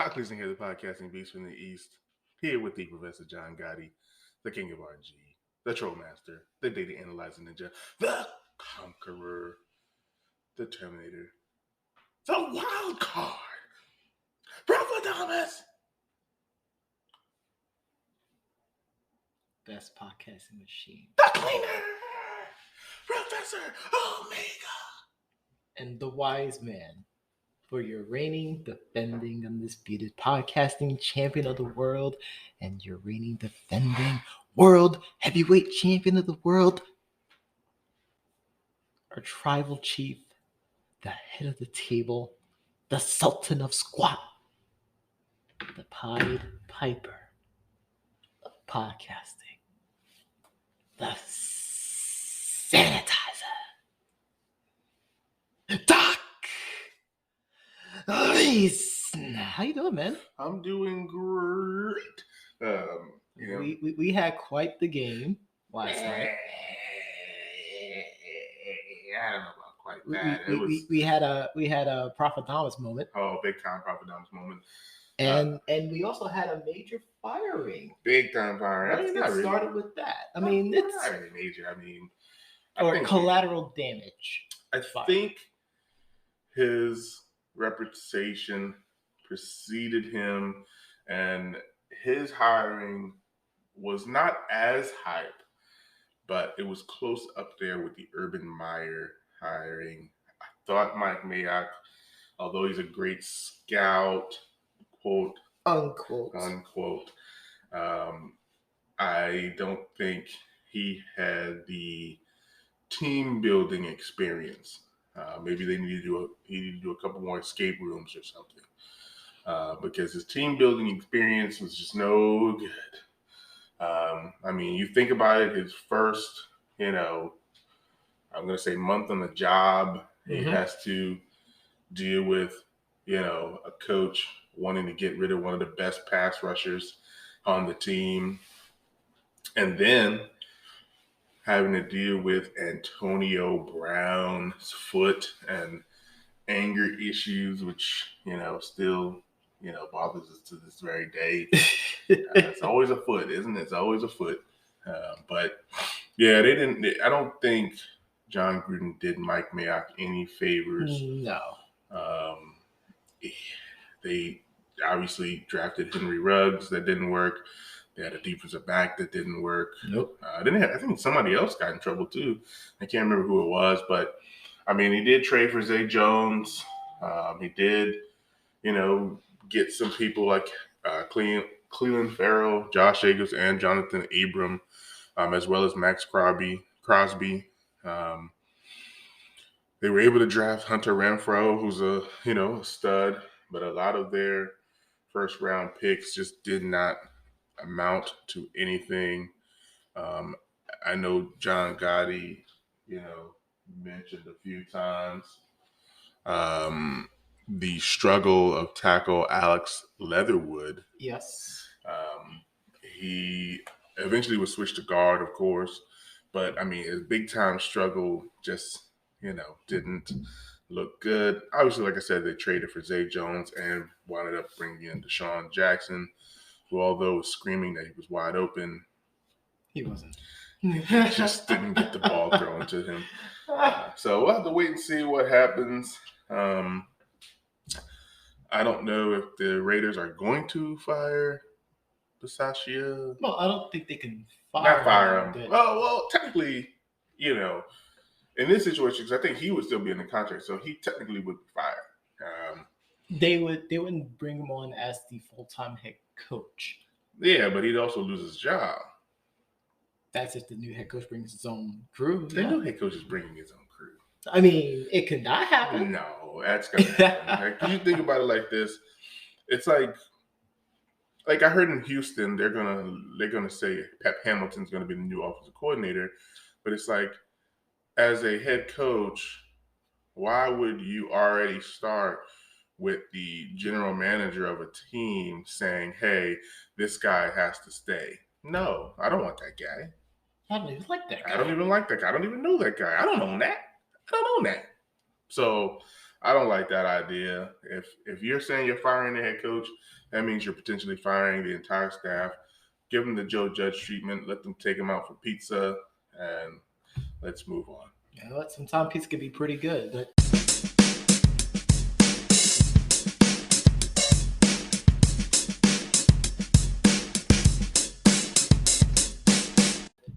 Doc listening here, the podcasting beast from the East, here with the Professor John Gotti, the King of RG, the Troll Master, the Data Analyzer Ninja, the Conqueror, the Terminator, the Wild Card, Prof. Thomas. Best podcasting machine. The Cleaner, Professor Omega. And the wise man for your reigning, defending, undisputed podcasting champion of the world and your reigning, defending world heavyweight champion of the world, our tribal chief, the head of the table, the Sultan of Squat, the Pied Piper of podcasting, the sanitizer, Doc Leeson. How you doing, man? I'm doing great. We had quite the game last night. I don't know about quite that. We had a Prophet Thomas moment. Oh, big time Prophet Thomas moment. And we also had a major firing. Big time firing. Let's get started with that. I mean, it's it's not really major. I think collateral damage. I think his reputation preceded him, and his hiring was not as hype, but it was close up there with the Urban Meyer hiring. I thought Mike Mayock, although he's a great scout, quote, unquote, I don't think he had the team building experience. Maybe they need to do a couple more escape rooms or something, because his team building experience was just no good. You think about it, his first, I'm going to say month on the job, he has to deal with, a coach wanting to get rid of one of the best pass rushers on the team, and then having to deal with Antonio Brown's foot and anger issues, which, still, bothers us to this very day. It's always a foot, isn't it? It's always a foot. But yeah, I don't think John Gruden did Mike Mayock any favors. No. They obviously drafted Henry Ruggs. That didn't work. They had a defensive back that didn't work. Nope. I think somebody else got in trouble too. I can't remember who it was, but he did trade for Zay Jones. He did, get some people like Cleveland Farrell, Josh Akers, and Jonathan Abram, as well as Max Crosby. They were able to draft Hunter Renfrow, who's a stud, but a lot of their first round picks just did not amount to anything. I know John Gotti, mentioned a few times the struggle of tackle Alex Leatherwood. Yes. He eventually was switched to guard, of course, but his big time struggle just didn't look good. Obviously, like I said, they traded for Zay Jones and wound up bringing in Deshaun Jackson, who, although was screaming that he was wide open, he wasn't. Just didn't get the ball thrown to him. So we'll have to wait and see what happens. I don't know if the Raiders are going to fire Bisaccia. Well, I don't think they can fire him. Well, technically, in this situation, because I think he would still be in the contract, so he technically would be fired. They wouldn't bring him on as the full-time head coach. Yeah, but he'd also lose his job. That's if the new head coach brings his own crew. The new head coach is bringing his own crew. It could not happen. No, that's gonna happen. Like, you think about it like this, it's like I heard in Houston, they're gonna say Pep Hamilton's gonna be the new offensive coordinator, but it's like, as a head coach, why would you already start with the general manager of a team saying, "Hey, this guy has to stay"? No, I don't want that guy. I don't even like that guy. I don't even like that guy. I don't even know that guy. I don't own that. So I don't like that idea. If you're saying you're firing the head coach, that means you're potentially firing the entire staff. Give them the Joe Judge treatment. Let them take him out for pizza, and let's move on. Yeah, sometimes pizza can be pretty good, but.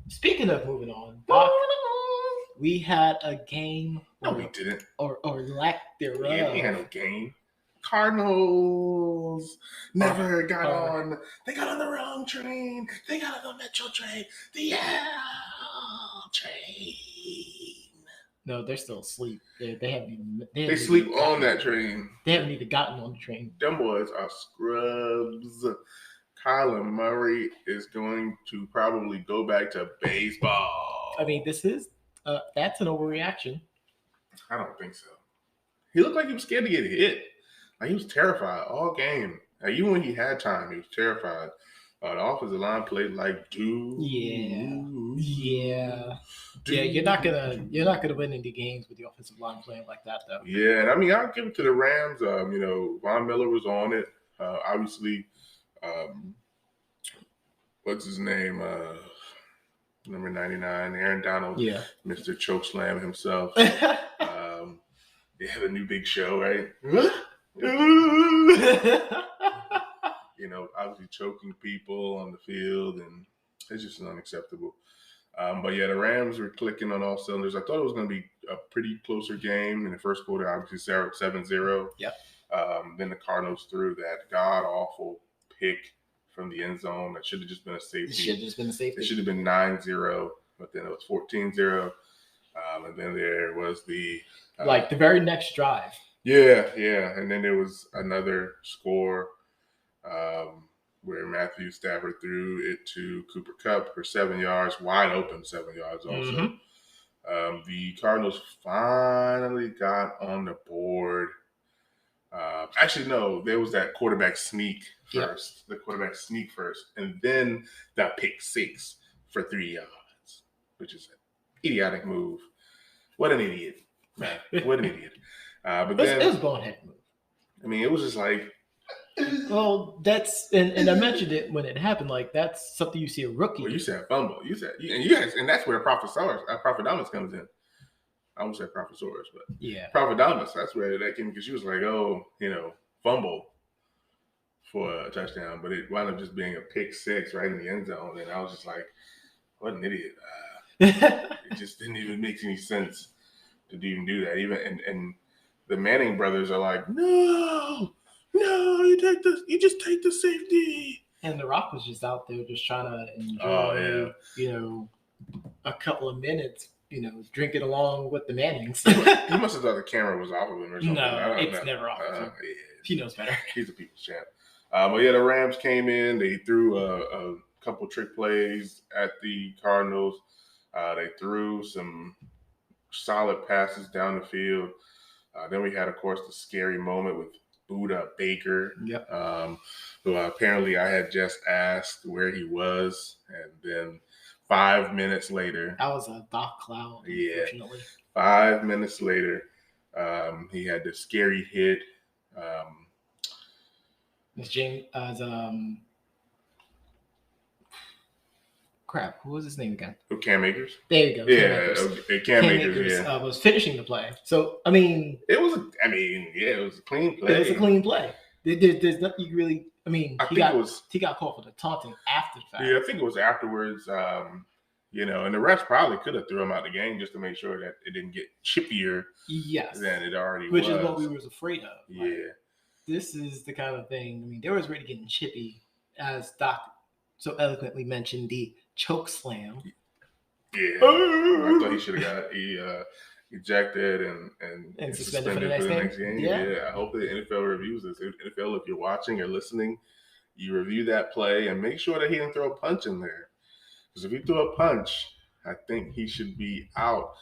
Speaking of moving on, Doc, we had a game. No, we didn't. Or lack thereof. Yeah, we had no game. Cardinals never got on. They got on the wrong train. They got on the Metro train. The L train. No, they're still asleep. They haven't even. They sleep on that train. They haven't even gotten on the train. Them boys are scrubs. Kyler Murray is going to probably go back to baseball. I mean, that's an overreaction. I don't think so. He looked like he was scared to get hit. Like he was terrified all game. Like even when he had time, he was terrified. The offensive line played like dude. Yeah. You're not gonna win any games with the offensive line playing like that, though. Yeah, and I mean, I'll give it to the Rams. Von Miller was on it. Obviously, what's his name? Number 99, Aaron Donald. Yeah, Mr. Chokeslam himself. They have a new big show, right? Obviously choking people on the field, and it's just unacceptable. But yeah, the Rams were clicking on all cylinders. I thought it was going to be a pretty closer game in the first quarter. Obviously, 7-0. Yeah. Then the Cardinals threw that god-awful pick from the end zone. That should have just been a safety. It should have been 9-0, but then it was 14-0. And then there was the very next drive. Yeah. And then there was another score where Matthew Stafford threw it to Cooper Kupp for 7 yards, wide open 7 yards also. Mm-hmm. The Cardinals finally got on the board. Actually, no, there was that quarterback sneak first. Yep. The quarterback sneak first, and then that pick six for 3 yards, which is an idiotic move. What an idiot, man. What an idiot. But then it was a bonehead move. I mean, it was just like. Well, that's and I mentioned it when it happened. Like that's something you see a rookie. Well, you said fumble. You said, and that's where Prophetologist comes in. I almost said Prophetsaurus, but yeah, Prophetologist. That's where that came because she was like, fumble for a touchdown, but it wound up just being a pick six right in the end zone, and I was just like, what an idiot! It just didn't even make any sense to even do that. Even and the Manning brothers are like, no, you just take the safety. And The Rock was just out there just trying to enjoy, a couple of minutes, drinking along with the Mannings. He must have thought the camera was off of him or something. No, it's never off of him. He knows better. He's a people's champ. But yeah, the Rams came in. They threw a couple trick plays at the Cardinals. They threw some solid passes down the field. Then we had, of course, the scary moment with Buda Baker. Yep. Who apparently I had just asked where he was, and then 5 minutes later, that was a dark cloud. Yeah. Unfortunately. 5 minutes later, he had this scary hit. Miss James crap, who was his name again? Cam Akers. There you go. Cam Akers was finishing the play. So I mean, it was a clean play. It was a clean play. There's nothing you really. I mean, he got called for the taunting after the fact. Yeah, I think it was afterwards. And the refs probably could have threw him out the game just to make sure that it didn't get chippier. Yes, than it already was. Which is what we was afraid of. Yeah. This is the kind of thing. I mean, they was already getting chippy, as Doc so eloquently mentioned, the choke slam. Yeah, I thought he should have got ejected and suspended for the next game. Yeah, I hope the NFL reviews this. NFL, if you're watching or listening, you review that play and make sure that he didn't throw a punch in there. Because if he threw a punch, I think he should be out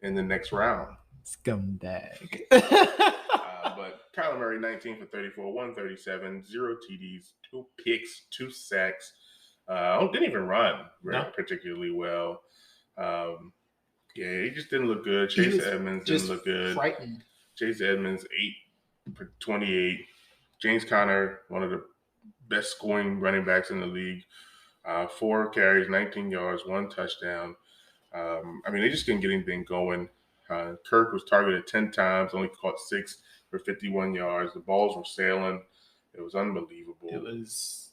in the next round. Scumbag. But Kyler Murray, 19 for 34, 137, 0 TDs, 2 picks, 2 sacks. Didn't even run particularly well. He just didn't look good. Chase Edmonds didn't look good. Frightened. Chase Edmonds, 8 for 28. James Conner, one of the best scoring running backs in the league. 4 carries, 19 yards, 1 touchdown. They just couldn't get anything going. Kirk was targeted 10 times, only caught 6 for 51 yards. The balls were sailing. It was unbelievable. It was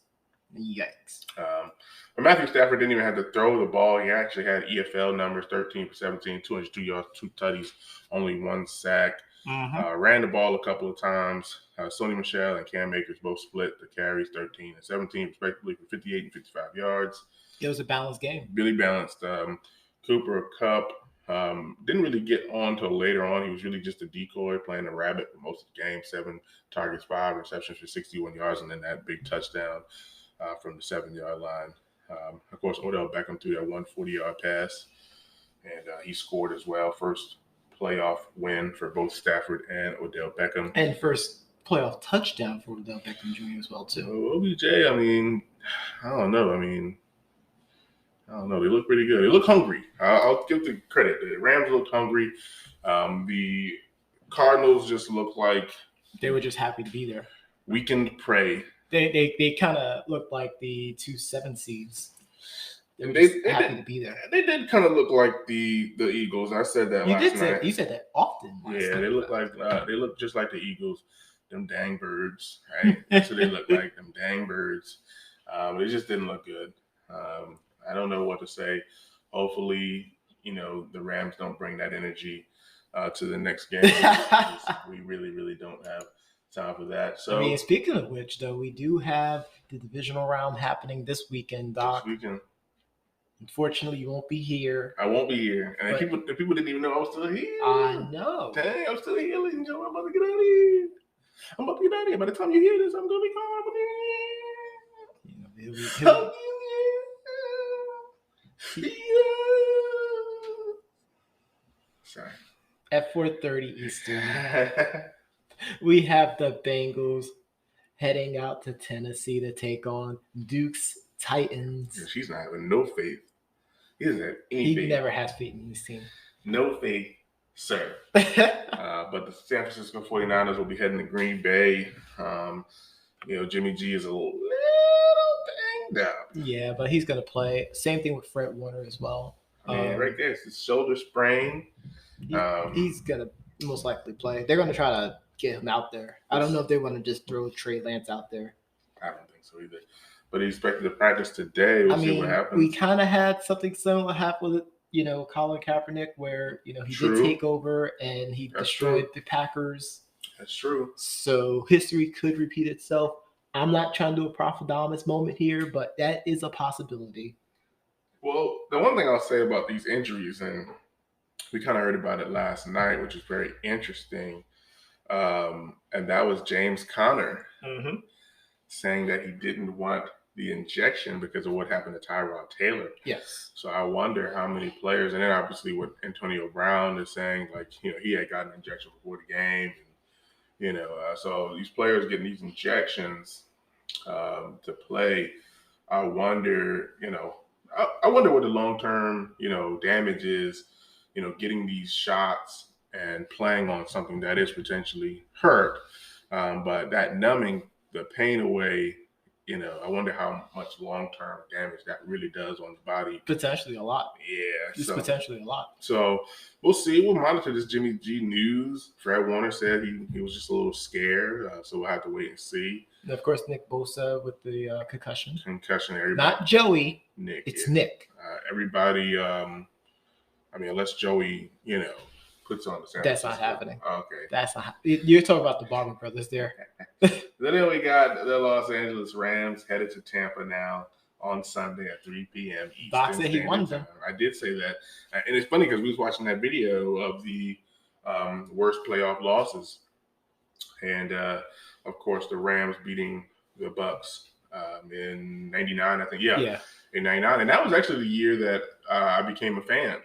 yikes. But Matthew Stafford didn't even have to throw the ball. He actually had EFL numbers, 13 for 17, 202 yards, 2 tutties, only 1 sack. Ran the ball a couple of times. Sony Michel and Cam Akers both split the carries, 13 and 17, respectively, for 58 and 55 yards. It was a balanced game. Really balanced. Kupp didn't really get on until later on. He was really just a decoy, playing the rabbit for most of the game. 7 targets, 5 receptions for 61 yards, and then that big touchdown from the 7-yard line. Of course, Odell Beckham threw that 140-yard pass, and he scored as well. First playoff win for both Stafford and Odell Beckham. And first playoff touchdown for Odell Beckham Jr. as well, too. OBJ, I don't know. They look pretty good. They look hungry. I'll give the credit. The Rams looked hungry. The Cardinals just looked like they were just happy to be there. Weekend prey. They kind of looked like the 2 7 seeds. They were just happy to be there. They did kind of look like the Eagles. I said that last night. You said that often. Yeah, they look just like the Eagles. Them dang birds, right? That's what they look like. Them dang birds. It just didn't look good. I don't know what to say. Hopefully, the Rams don't bring that energy to the next game. We really, really don't have time for that. So, speaking of which, though, we do have the divisional round happening this weekend, Doc. This weekend. Unfortunately, you won't be here. I won't be here. And the people didn't even know I was still here. I know. Dang, I'm still here, ladies and gentlemen. I'm about to get out of here. By the time you hear this, I'm going to be gone. Sorry. At 4:30 Eastern, we have the Bengals heading out to Tennessee to take on Duke's Titans. Yeah, she's not having no faith. He doesn't have any faith. He never has faith in this team. No faith, sir. But the San Francisco 49ers will be heading to Green Bay. Jimmy G is a little banged up. Yeah, but he's going to play. Same thing with Fred Warner as well. Right there, it's his shoulder sprain. He's going to most likely play. They're going to try to get him out there. I don't know if they want to just throw Trey Lance out there. I don't think so either. But he's expected to practice today. We'll see what happens. We kind of had something similar happen with, Colin Kaepernick, where, he did take over and he destroyed the Packers. That's true. So history could repeat itself. I'm not trying to do a Prophet moment here, but that is a possibility. Well, the one thing I'll say about these injuries, and we kind of heard about it last night, which is very interesting, and that was James Conner saying that he didn't want the injection because of what happened to Tyrod Taylor. Yes. So I wonder how many players, and then obviously what Antonio Brown is saying, he had gotten an injection before the game. And, so these players getting these injections to play, I wonder, I wonder what the long-term, damage is, getting these shots and playing on something that is potentially hurt. But that numbing the pain away, I wonder how much long-term damage that really does on the body. Potentially a lot. Yeah. Potentially a lot. So we'll see. We'll monitor this Jimmy G news. Fred Warner said he was just a little scared. So we'll have to wait and see. And of course, Nick Bosa with the concussion. Everybody. Not Joey. Nick. It's Nick. Everybody, unless Joey, puts on the San That's Francisco. not happening. Okay. That's not. You're talking about the Barber brothers there. Then we got the Los Angeles Rams headed to Tampa now on Sunday at 3 p.m. Eastern. Doc said he won them. I did say that. And it's funny because we was watching that video of the worst playoff losses. And, of course, the Rams beating the Bucks in 99, I think. Yeah. In 99. And that was actually the year that I became a fan.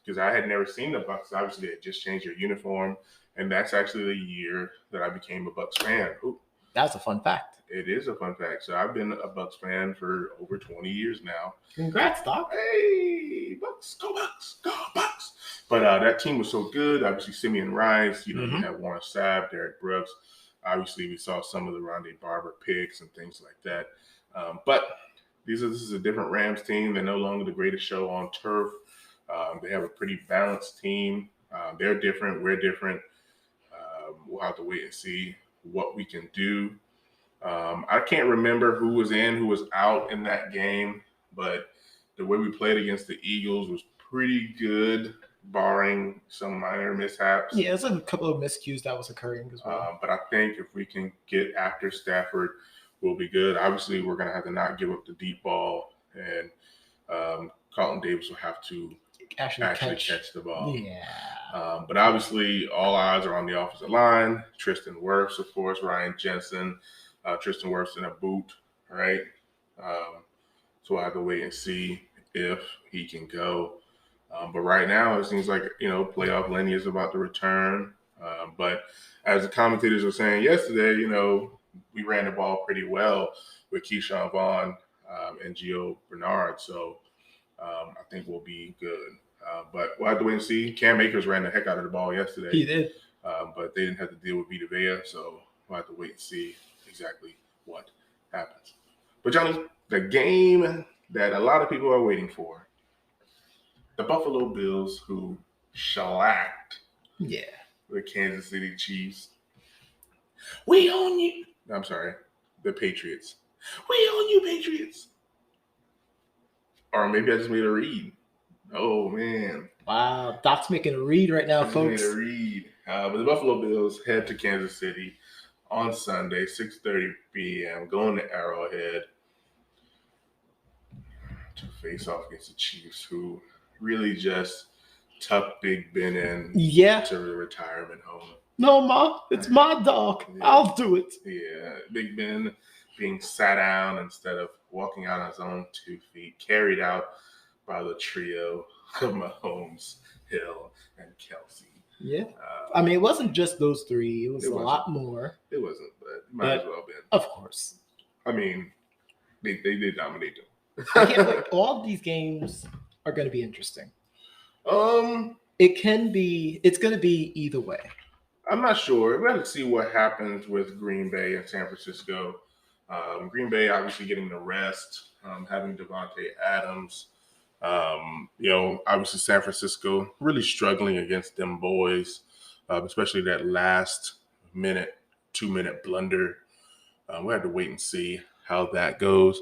Because I had never seen the Bucks. Obviously, they had just changed their uniform. And that's actually the year that I became a Bucks fan. Ooh. That's a fun fact. It is a fun fact. So I've been a Bucks fan for over 20 years now. Congrats, Doc. Hey, Bucks, go Bucks, go Bucks. But that team was so good. Obviously, Simeon Rice, you had Warren Sapp, Derek Brooks. Obviously, we saw some of the Rondé Barber picks and things like that. But this is a different Rams team. They're no longer the greatest show on turf. They have a pretty balanced team. They're different. We're different. We'll have to wait and see what we can do. I can't remember who was in, who was out in that game, but the way we played against the Eagles was pretty good, barring some minor mishaps. Yeah, there's a couple of miscues that was occurring as well. But I think if we can get after Stafford, we'll be good. Obviously, we're going to have to not give up the deep ball, and Carlton Davis will have to actually catch the ball. Yeah. But obviously, all eyes are on the offensive line. Tristan Wirfs, of course, Ryan Jensen. Tristan Wirfs in a boot, right? So we'll have to wait and see if he can go. But right now, it seems like, playoff Lenny is about to return. But as the commentators were saying yesterday, we ran the ball pretty well with Keyshawn Vaughn and Gio Bernard. So I think we'll be good. But we'll have to wait and see. Cam Akers ran the heck out of the ball yesterday. He did. But they didn't have to deal with Vita Vea. So we'll have to wait and see exactly what happens. But Johnny, the game that a lot of people are waiting for, the Buffalo Bills, who shellacked the Kansas City Chiefs. We own you. I'm sorry, the Patriots. We own you, Patriots. Or maybe I just made a read. Oh, man. Wow, Doc's making a read right now, folks. Made a read. But the Buffalo Bills head to Kansas City on Sunday, 6:30 p.m., going to Arrowhead to face off against the Chiefs, who really just tucked Big Ben in to the retirement home. No, Ma, it's my dog. Yeah. I'll do it. Yeah, Big Ben being sat down instead of walking out on his own 2 feet, carried out by the trio of Mahomes, Hill, and Kelsey. Yeah. It wasn't just those three. It was a lot more. It wasn't, but it might as well been. Of course. They did dominate them. I can't wait. All of these games are going to be interesting. It's going to be either way. I'm not sure. We're going to see what happens with Green Bay and San Francisco. Green Bay obviously getting the rest, having Devontae Adams. Obviously San Francisco really struggling against them boys, especially that last 2-minute blunder. We have to wait and see how that goes.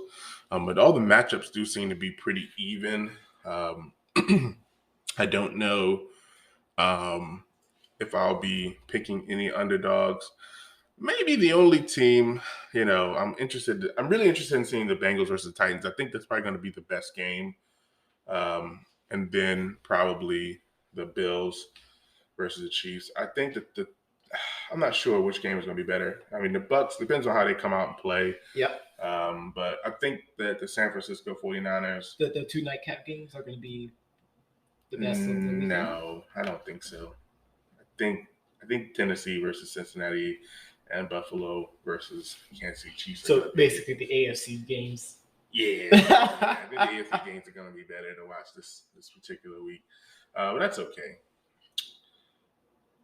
But all the matchups do seem to be pretty even. I don't know if I'll be picking any underdogs. Maybe the only team, I'm really interested in seeing the Bengals versus the Titans. I think that's probably going to be the best game. And then probably the Bills versus the Chiefs. I think that I'm not sure which game is going to be better. The Bucs, depends on how they come out and play. Yep. But I think that the San Francisco 49ers. The 2 nightcap games are going to be the best. No, I don't think so. I think Tennessee versus Cincinnati and Buffalo versus Kansas City Chiefs. So basically the AFC games. Yeah, I think the AFC games are going to be better to watch this particular week. But that's okay.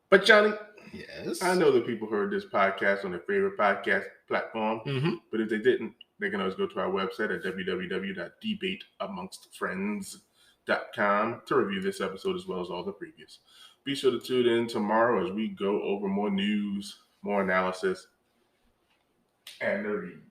But Johnny, yes, I know that people heard this podcast on their favorite podcast platform. Mm-hmm. But if they didn't, they can always go to our website at www.debateamongstfriends.com to review this episode as well as all the previous. Be sure to tune in tomorrow as we go over more news, more analysis, and the read.